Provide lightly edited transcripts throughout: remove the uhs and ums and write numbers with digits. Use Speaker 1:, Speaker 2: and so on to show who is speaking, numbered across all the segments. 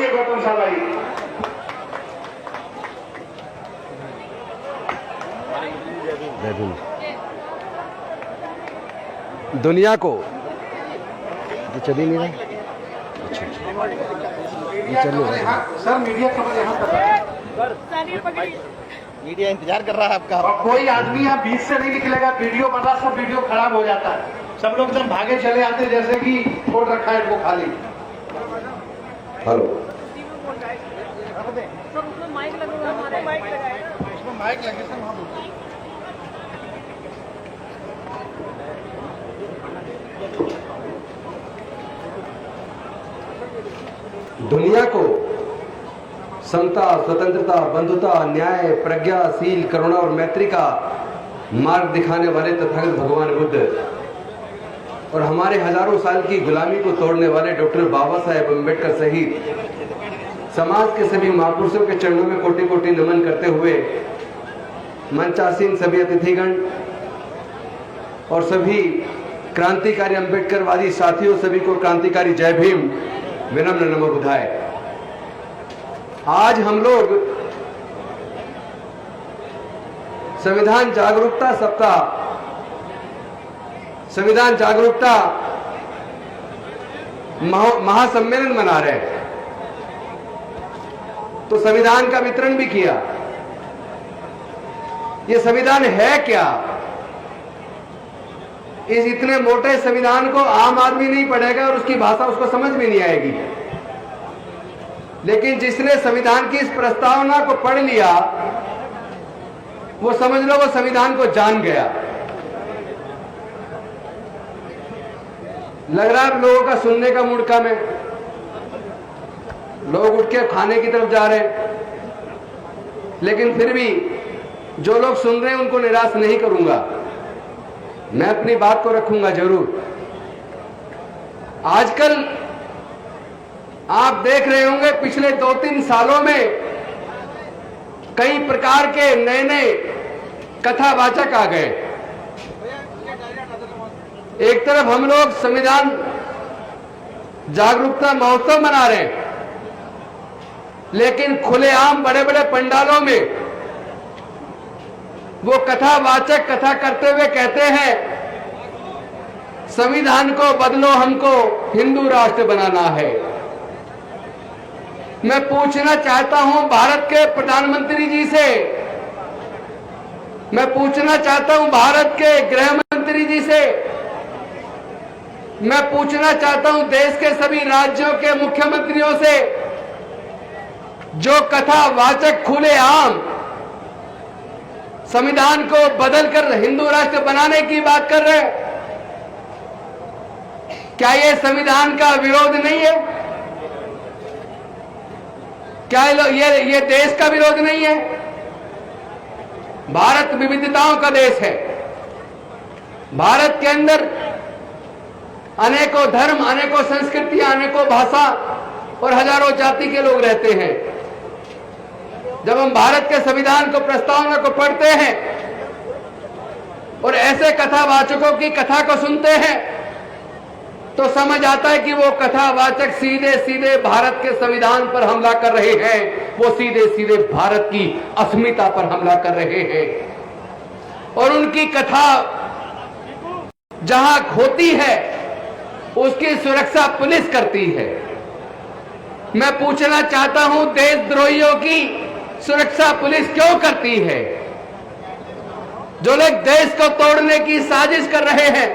Speaker 1: आइए गौतम साहब आइए।
Speaker 2: दुनिया को ये चल ही नहीं रहा। अच्छा ये चल नहीं रहा
Speaker 1: सर, मीडिया खबर यहाँ तक।
Speaker 3: मीडिया इंतजार कर रहा है आपका।
Speaker 1: और कोई आदमी यहाँ बीच से नहीं निकलेगा, वीडियो बना, सब वीडियो खराब हो जाता है। सब लोग एकदम भागे चले आते जैसे कि छोड़ रखा है इनको खाली।
Speaker 2: हेलो,
Speaker 4: माइक लगा, हमारे माइक लगाए,
Speaker 1: इसमें माइक लगे सर, वहाँ बोलते।
Speaker 2: दुनिया को समता, स्वतंत्रता, बंधुता, न्याय, प्रज्ञाशील, करुणा और मैत्री का मार्ग दिखाने वाले तथागत भगवान बुद्ध और हमारे हजारों साल की गुलामी को तोड़ने वाले डॉक्टर बाबा साहेब अम्बेडकर सहित समाज के सभी महापुरुषों के चरणों में कोटि कोटि नमन करते हुए मंचासीन सभी अतिथिगण और सभी क्रांतिकारी अम्बेडकरवादी साथियों, सभी को क्रांतिकारी जय भीम, विनम्र नमो बुधाय। आज हम लोग संविधान जागरूकता सप्ताह, संविधान जागरूकता महासम्मेलन मना रहे हैं। तो संविधान का वितरण भी किया। ये संविधान है क्या? इस इतने मोटे संविधान को आम आदमी नहीं पढ़ेगा और उसकी भाषा उसको समझ में नहीं आएगी, लेकिन जिसने संविधान की इस प्रस्तावना को पढ़ लिया वो समझ लो वो संविधान को जान गया। लग रहा है लोगों का सुनने का मूड कम है, लोग उठ के खाने की तरफ जा रहे हैं, लेकिन फिर भी जो लोग सुन रहे हैं उनको निराश नहीं करूंगा, मैं अपनी बात को रखूंगा जरूर। आजकल आप देख रहे होंगे पिछले 2-3 सालों में कई प्रकार के नए नए कथावाचक आ गए। एक तरफ हम लोग संविधान जागरूकता महोत्सव मना रहे हैं, लेकिन खुलेआम बड़े बड़े पंडालों में वो कथावाचक कथा करते हुए कहते हैं संविधान को बदलो, हमको हिंदू राष्ट्र बनाना है। मैं पूछना चाहता हूं भारत के प्रधानमंत्री जी से, मैं पूछना चाहता हूं भारत के गृह मंत्री जी से, मैं पूछना चाहता हूं देश के सभी राज्यों के मुख्यमंत्रियों से, जो कथावाचक खुलेआम संविधान को बदलकर हिंदू राष्ट्र बनाने की बात कर रहे हैं, क्या ये संविधान का विरोध नहीं है? क्या ये देश का विरोध नहीं है? भारत विविधताओं का देश है। भारत के अंदर अनेकों धर्म, अनेकों संस्कृतियां, अनेकों भाषा और हजारों जाति के लोग रहते हैं। जब हम भारत के संविधान को, प्रस्तावना को पढ़ते हैं और ऐसे कथावाचकों की कथा को सुनते हैं तो समझ आता है कि वो कथावाचक सीधे सीधे भारत के संविधान पर हमला कर रहे हैं, वो सीधे सीधे भारत की अस्मिता पर हमला कर रहे हैं। और उनकी कथा जहां होती है उसकी सुरक्षा पुलिस करती है। मैं पूछना चाहता हूं देशद्रोहियों की सुरक्षा पुलिस क्यों करती है? जो लोग देश को तोड़ने की साजिश कर रहे हैं,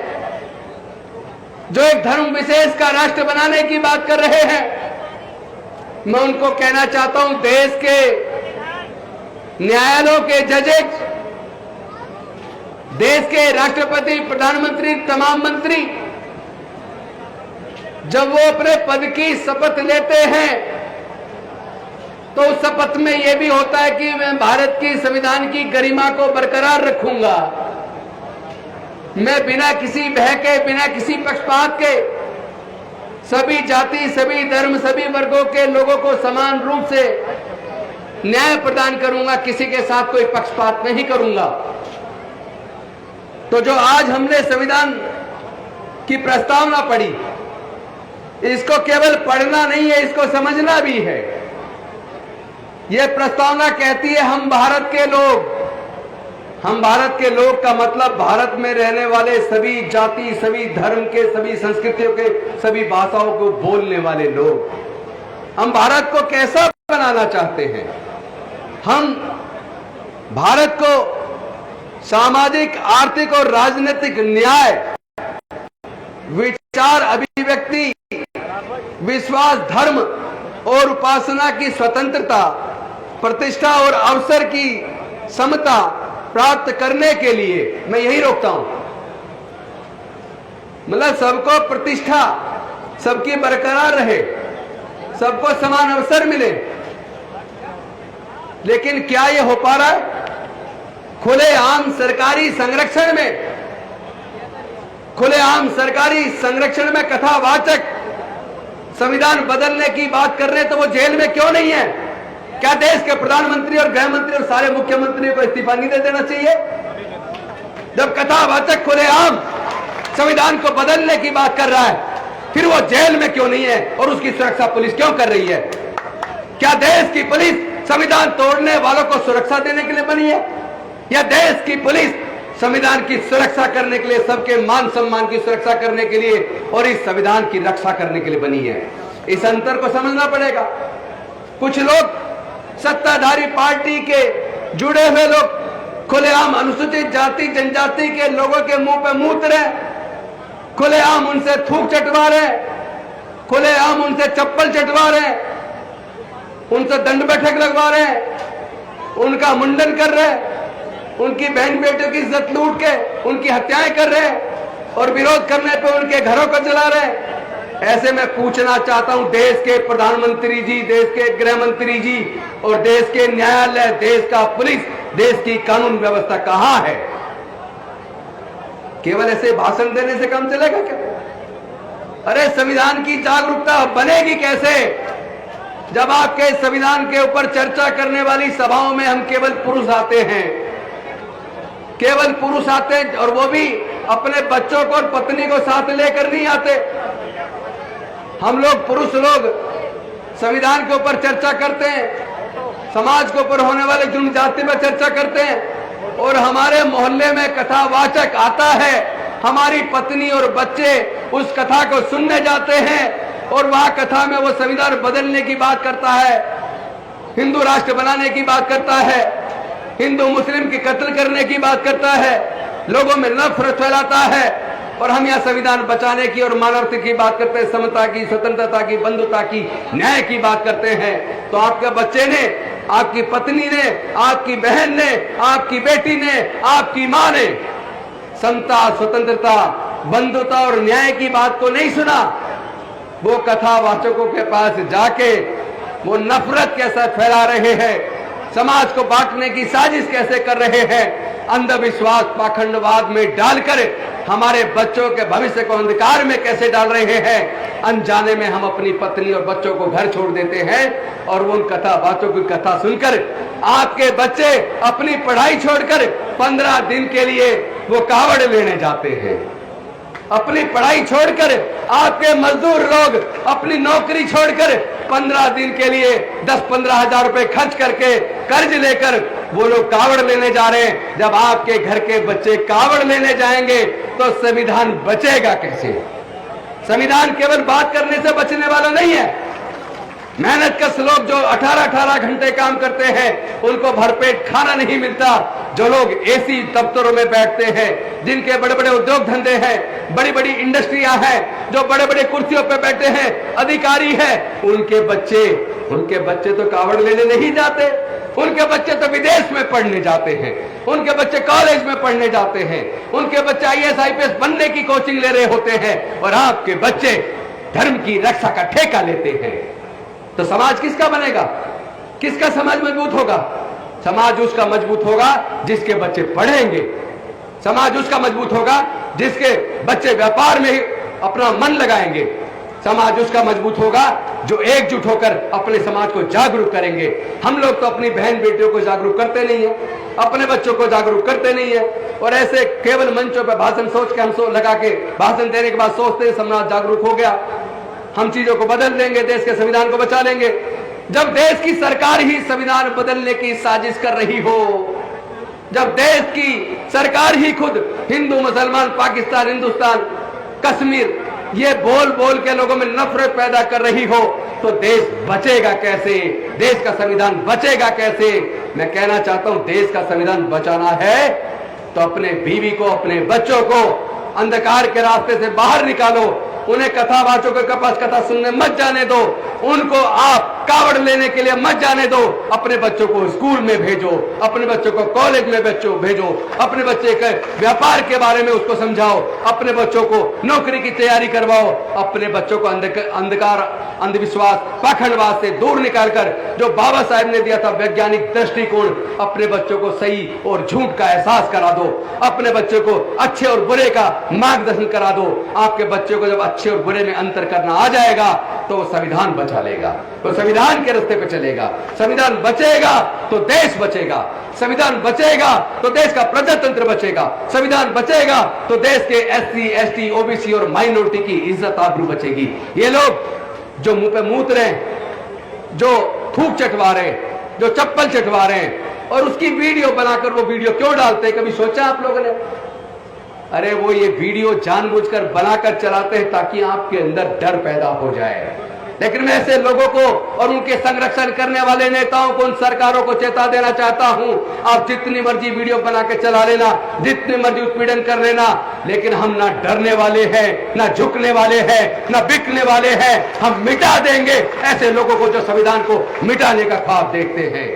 Speaker 2: जो एक धर्म विशेष का राष्ट्र बनाने की बात कर रहे हैं, मैं उनको कहना चाहता हूं देश के न्यायालयों के जजेस, देश के राष्ट्रपति, प्रधानमंत्री, तमाम मंत्री जब वो अपने पद की शपथ लेते हैं तो उस शपथ में यह भी होता है कि मैं भारत की संविधान की गरिमा को बरकरार रखूंगा, मैं बिना किसी भय के, बिना किसी पक्षपात के सभी जाति, सभी धर्म, सभी वर्गों के लोगों को समान रूप से न्याय प्रदान करूंगा, किसी के साथ कोई पक्षपात नहीं करूंगा। तो जो आज हमने संविधान की प्रस्तावना पढ़ी, इसको केवल पढ़ना नहीं है, इसको समझना भी है। यह प्रस्तावना कहती है हम भारत के लोग, हम भारत के लोग का मतलब भारत में रहने वाले सभी जाति, सभी धर्म के, सभी संस्कृतियों के, सभी भाषाओं को बोलने वाले लोग। हम भारत को कैसा बनाना चाहते हैं? हम भारत को सामाजिक, आर्थिक और राजनीतिक न्याय, विचार अभिव्यक्ति, विश्वास, धर्म और उपासना की स्वतंत्रता, प्रतिष्ठा और अवसर की समता प्राप्त करने के लिए मैं यही रोकता हूं। मतलब सबको प्रतिष्ठा, सबकी बरकरार रहे, सबको समान अवसर मिले। लेकिन क्या यह हो पा रहा है? खुलेआम सरकारी संरक्षण में, खुलेआम सरकारी संरक्षण में कथावाचक संविधान बदलने की बात कर रहे हैं, तो वो जेल में क्यों नहीं है? क्या देश के प्रधानमंत्री और गृह मंत्री और सारे मुख्यमंत्रियों को इस्तीफा नहीं दे देना चाहिए? जब कथावाचक खुलेआम संविधान को बदलने की बात कर रहा है, फिर वो जेल में क्यों नहीं है और उसकी सुरक्षा पुलिस क्यों कर रही है? क्या देश की पुलिस संविधान तोड़ने वालों को सुरक्षा देने के लिए बनी है, या देश की पुलिस संविधान की सुरक्षा करने के लिए, सबके मान सम्मान की सुरक्षा करने के लिए और इस संविधान की रक्षा करने के लिए बनी है? इस अंतर को समझना पड़ेगा। कुछ लोग सत्ताधारी पार्टी के जुड़े हुए लोग खुलेआम अनुसूचित जाति जनजाति के लोगों के मुंह पे मूत रहे, खुलेआम उनसे थूक चटवा रहे, खुलेआम उनसे चप्पल चटवा रहे, उनसे दंड बैठक लगवा रहे, उनका मुंडन कर रहे, उनकी बहन बेटियों की इज्जत लूट के उनकी हत्याएं कर रहे और विरोध करने पे उनके घरों को जला रहे। ऐसे में पूछना चाहता हूं देश के प्रधानमंत्री जी, देश के गृह मंत्री जी और देश के न्यायालय, देश का पुलिस, देश की कानून व्यवस्था कहां है? केवल ऐसे भाषण देने से काम चलेगा क्या? अरे संविधान की जागरूकता बनेगी कैसे जब आपके संविधान के ऊपर चर्चा करने वाली सभाओं में हम केवल पुरुष आते हैं, केवल पुरुष आते हैं, और वो भी अपने बच्चों को और पत्नी को साथ लेकर नहीं आते। हम लोग पुरुष लोग संविधान के ऊपर चर्चा करते हैं, समाज के ऊपर होने वाले जुर्म जाति पर चर्चा करते हैं, और हमारे मोहल्ले में कथावाचक आता है, हमारी पत्नी और बच्चे उस कथा को सुनने जाते हैं और वहां कथा में वो संविधान बदलने की बात करता है, हिंदू राष्ट्र बनाने की बात करता है, हिंदू मुस्लिम की कत्ल करने की बात करता है, लोगों में नफरत फैलाता है, और हम यहाँ संविधान बचाने की और मानवता की बात करते हैं, समता की, स्वतंत्रता की, बंधुता की, न्याय की बात करते हैं। तो आपके बच्चे ने, आपकी पत्नी ने, आपकी बहन ने, आपकी बेटी ने, आपकी मां ने समता, स्वतंत्रता, बंधुता और न्याय की बात को नहीं सुना। वो कथावाचकों के पास जाके वो नफरत कैसे फैला रहे हैं, समाज को बांटने की साजिश कैसे कर रहे हैं, अंधविश्वास, पाखंडवाद में डालकर हमारे बच्चों के भविष्य को अंधकार में कैसे डाल रहे हैं। अनजाने में हम अपनी पत्नी और बच्चों को घर छोड़ देते हैं और वो उन कथावाचकों की कथा सुनकर आपके बच्चे अपनी पढ़ाई छोड़कर 15 दिन के लिए वो कावड़ लेने जाते हैं। अपनी पढ़ाई छोड़कर आपके मजदूर लोग अपनी नौकरी छोड़कर 15 दिन के लिए 10-15 हजार रुपए खर्च करके कर्ज लेकर वो लोग कावड़ लेने जा रहे हैं। जब आपके घर के बच्चे कावड़ लेने जाएंगे तो संविधान बचेगा कैसे? संविधान केवल बात करने से बचने वाला नहीं है। मेहनत कश लोग जो 18-18 घंटे काम करते हैं उनको भरपेट खाना नहीं मिलता। जो लोग एसी दफ्तरों में बैठते हैं, जिनके बड़े बड़े उद्योग धंधे हैं, बड़ी बड़ी इंडस्ट्रियां हैं, जो बड़े बड़े कुर्सियों पे बैठे हैं, अधिकारी हैं, उनके बच्चे तो कावड़ लेने नहीं जाते। उनके बच्चे तो विदेश में पढ़ने जाते हैं, उनके बच्चे कॉलेज में पढ़ने जाते हैं, उनके बच्चे IAS IPS बनने की कोचिंग ले रहे होते हैं, और आपके बच्चे धर्म की रक्षा का ठेका लेते हैं। तो समाज किसका बनेगा? किसका समाज मजबूत होगा? समाज उसका मजबूत होगा जिसके बच्चे पढ़ेंगे। समाज उसका मजबूत होगा जिसके बच्चे व्यापार में अपना मन लगाएंगे। समाज उसका मजबूत होगा जो एकजुट होकर अपने समाज को जागरूक करेंगे। हम लोग तो अपनी बहन बेटियों को जागरूक करते नहीं है, अपने बच्चों को जागरूक करते नहीं है, और ऐसे केवल मंचों पर भाषण सोच के हम लगा के भाषण देने के बाद सोचते हैं समाज जागरूक हो गया। हम चीजों को बदल देंगे, देश के संविधान को बचा लेंगे। जब देश की सरकार ही संविधान बदलने की साजिश कर रही हो, जब देश की सरकार ही खुद हिंदू, मुसलमान, पाकिस्तान, हिंदुस्तान, कश्मीर ये बोल बोल के लोगों में नफरत पैदा कर रही हो, तो देश बचेगा कैसे? देश का संविधान बचेगा कैसे? मैं कहना चाहता हूं, देश का संविधान बचाना है तो अपने बीवी को, अपने बच्चों को अंधकार के रास्ते से बाहर निकालो। उन्हें कथावाचकों के पास कथा सुनने मत जाने दो, उनको आप कावड़ लेने के लिए मत जाने दो। अपने बच्चों को स्कूल में भेजो, अपने बच्चों को कॉलेज में भेजो, अपने बच्चे के व्यापार के बारे में उसको समझाओ, अपने बच्चों को नौकरी की तैयारी करवाओ, अपने बच्चों को अंधकार, अंधविश्वास, पाखंडवाद से दूर निकालकर जो बाबा साहब ने दिया था वैज्ञानिक दृष्टिकोण, अपने बच्चों को सही और झूठ का एहसास करा दो, अपने बच्चों को अच्छे और बुरे का मार्गदर्शन करा दो। आपके बच्चों को जब अच्छे और बुरे में अंतर करना आ जाएगा तो वो संविधान बचा लेगा, वो संविधान के रास्ते पे चलेगा। संविधान बचेगा तो देश बचेगा, संविधान बचेगा तो देश का प्रजातंत्र बचेगा, संविधान बचेगा तो देश के SC, ST, OBC और माइनॉरिटी की इज्जत आबरू बचेगी। ये लोग जो मुंह पे मूत रहे, जो थूक चटवा रहे, जो चप्पल चटवा रहे हैं और उसकी वीडियो बनाकर वो वीडियो क्यों डालते हैं, कभी सोचा आप लोगों ने? अरे वो ये वीडियो जानबूझकर बनाकर चलाते हैं ताकि आपके अंदर डर पैदा हो जाए। लेकिन मैं ऐसे लोगों को और उनके संरक्षण करने वाले नेताओं को, उन सरकारों को चेता देना चाहता हूं, आप जितनी मर्जी वीडियो बना के चला लेना, जितनी मर्जी उत्पीड़न कर लेना, लेकिन हम ना डरने वाले हैं, ना झुकने वाले हैं, ना बिकने वाले हैं। हम मिटा देंगे ऐसे लोगों को जो संविधान को मिटाने का ख्वाब देखते हैं।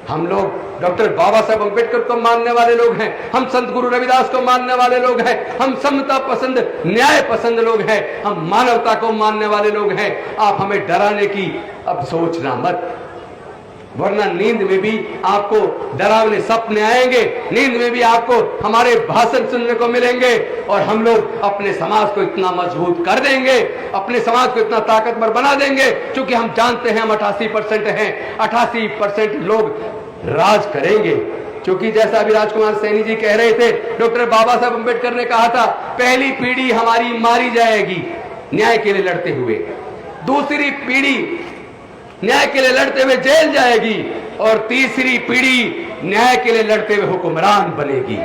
Speaker 2: हम लोग डॉक्टर बाबा साहब अम्बेडकर को मानने वाले लोग हैं, हम संत गुरु रविदास को मानने वाले लोग हैं, हम समता पसंद, न्याय पसंद लोग हैं, हम मानवता को मानने वाले लोग हैं। आप हमें डराने की अब सोचना मत, वरना नींद में भी आपको डरावने सपने आएंगे, नींद में भी आपको हमारे भाषण सुनने को मिलेंगे और हम लोग अपने समाज को इतना मजबूत कर देंगे, अपने समाज को इतना ताकतवर बना देंगे, क्योंकि हम जानते हैं हम 88% हैं, 88% लोग राज करेंगे। क्योंकि जैसा अभी राजकुमार सैनी जी कह रहे थे, डॉक्टर बाबा साहब अम्बेडकर ने कहा था, पहली पीढ़ी हमारी मारी जाएगी न्याय के लिए लड़ते हुए, दूसरी पीढ़ी न्याय के लिए लड़ते हुए जेल जाएगी और तीसरी पीढ़ी न्याय के लिए लड़ते हुए हुक्मरान बनेगी।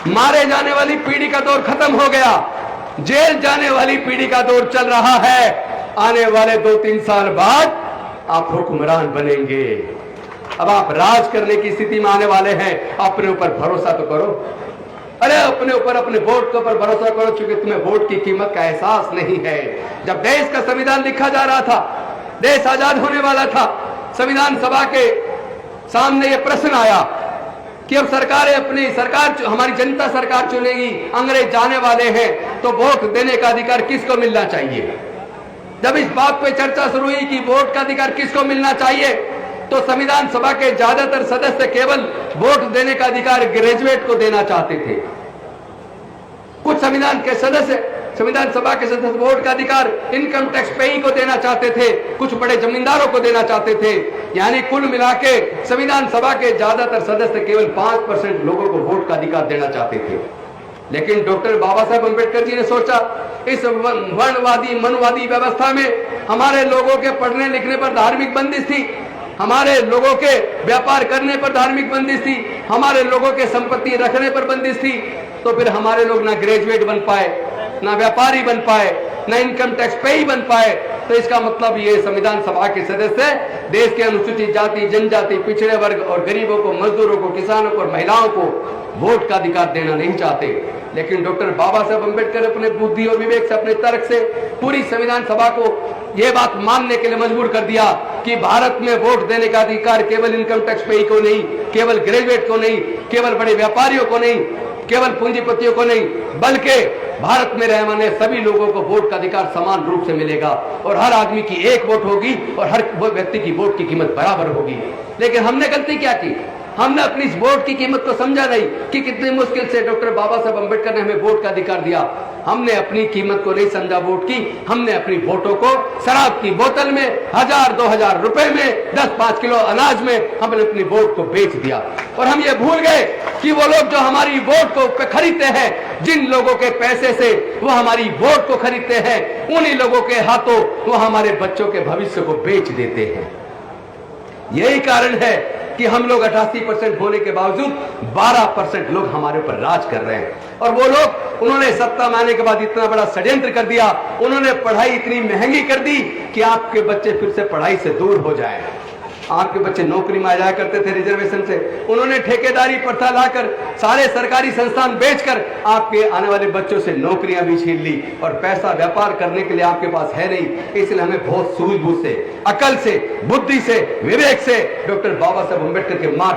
Speaker 2: मारे जाने वाली पीढ़ी का दौर खत्म हो गया, जेल जाने वाली पीढ़ी का दौर चल रहा है। आने वाले 2-3 साल बाद आप हुक्मरान बनेंगे। अब आप राज करने की स्थिति में आने वाले हैं, अपने ऊपर भरोसा तो करो। अरे अपने ऊपर, अपने वोट के ऊपर भरोसा करो, क्योंकि तुम्हें वोट की कीमत का एहसास नहीं है। जब देश का संविधान लिखा जा रहा था, देश आजाद होने वाला था, संविधान सभा के सामने यह प्रश्न आया कि अब सरकारें अपनी सरकार, हमारी जनता सरकार चुनेगी, अंग्रेज जाने वाले हैं, तो वोट देने का अधिकार किसको मिलना चाहिए? जब इस बात पे चर्चा शुरू हुई कि वोट का अधिकार किसको मिलना चाहिए, तो संविधान सभा के ज्यादातर सदस्य केवल वोट देने का अधिकार ग्रेजुएट को देना चाहते थे। कुछ संविधान सभा के सदस्य वोट का अधिकार इनकम टैक्स पेई को देना चाहते थे, कुछ बड़े जमींदारों को देना चाहते थे। यानी कुल मिला के संविधान सभा के ज्यादातर सदस्य केवल 5% लोगों को वोट का अधिकार देना चाहते थे। लेकिन डॉक्टर बाबा साहब अम्बेडकर जी ने सोचा, इस वर्णवादी मनवादी व्यवस्था में हमारे लोगों के पढ़ने लिखने पर धार्मिक बंदिश थी, हमारे लोगों के व्यापार करने पर धार्मिक बंदिश थी, हमारे लोगों के संपत्ति रखने पर बंदिश थी। तो फिर हमारे लोग ना ग्रेजुएट बन पाए, ना व्यापारी बन पाए, ना इनकम टैक्स पेई बन पाए। तो इसका मतलब ये संविधान सभा के सदस्य देश के अनुसूचित जाति, जनजाति, पिछड़े वर्ग और गरीबों को, मजदूरों को, किसानों को और महिलाओं को वोट का अधिकार देना नहीं चाहते। लेकिन डॉक्टर बाबा साहब अम्बेडकर अपने बुद्धि और विवेक से, अपने तर्क से पूरी संविधान सभा को यह बात मानने के लिए मजबूर कर दिया कि भारत में वोट देने का अधिकार केवल इनकम टैक्स पेई को नहीं, केवल ग्रेजुएट को नहीं, केवल बड़े व्यापारियों को नहीं, केवल पूंजीपतियों को नहीं, बल्कि भारत में रहने वाले सभी लोगों को वोट का अधिकार समान रूप से मिलेगा और हर आदमी की एक वोट होगी और हर व्यक्ति की वोट की कीमत बराबर होगी। लेकिन हमने गलती क्या की? हमने अपनी इस वोट की कीमत को समझा नहीं कि कितनी मुश्किल से डॉक्टर बाबा साहब अम्बेडकर ने हमें वोट का अधिकार दिया। हमने अपनी कीमत को नहीं समझा वोट की। हमने अपनी वोटों को शराब की बोतल में 1000-2000 रुपए में 10-5 किलो अनाज में हमने अपनी वोट को बेच दिया। और हम ये भूल गए कि वो लोग जो हमारी वोट को खरीदते हैं, जिन लोगों के पैसे से वो हमारी वोट को खरीदते हैं, उन्हीं लोगों के हाथों वो हमारे बच्चों के भविष्य को बेच देते हैं। यही कारण है कि हम लोग 88% होने के बावजूद 12% लोग हमारे ऊपर राज कर रहे हैं। और वो लोग, उन्होंने सत्ता में आने के बाद इतना बड़ा षड्यंत्र कर दिया, उन्होंने पढ़ाई इतनी महंगी कर दी कि आपके बच्चे फिर से पढ़ाई से दूर हो जाएं। आपके बच्चे नौकरी में आ जाया करते थे रिजर्वेशन से, उन्होंने ठेकेदारी प्रथा लाकर सारे सरकारी संस्थान बेचकर आपके आने वाले बच्चों से नौकरियां भी छीन ली। और पैसा व्यापार करने के लिए आपके पास है नहीं, इसलिए हमें बहुत सूझबूझ से, अकल से, बुद्धि से, विवेक से डॉक्टर बाबा साहब अम्बेडकर के मार्ग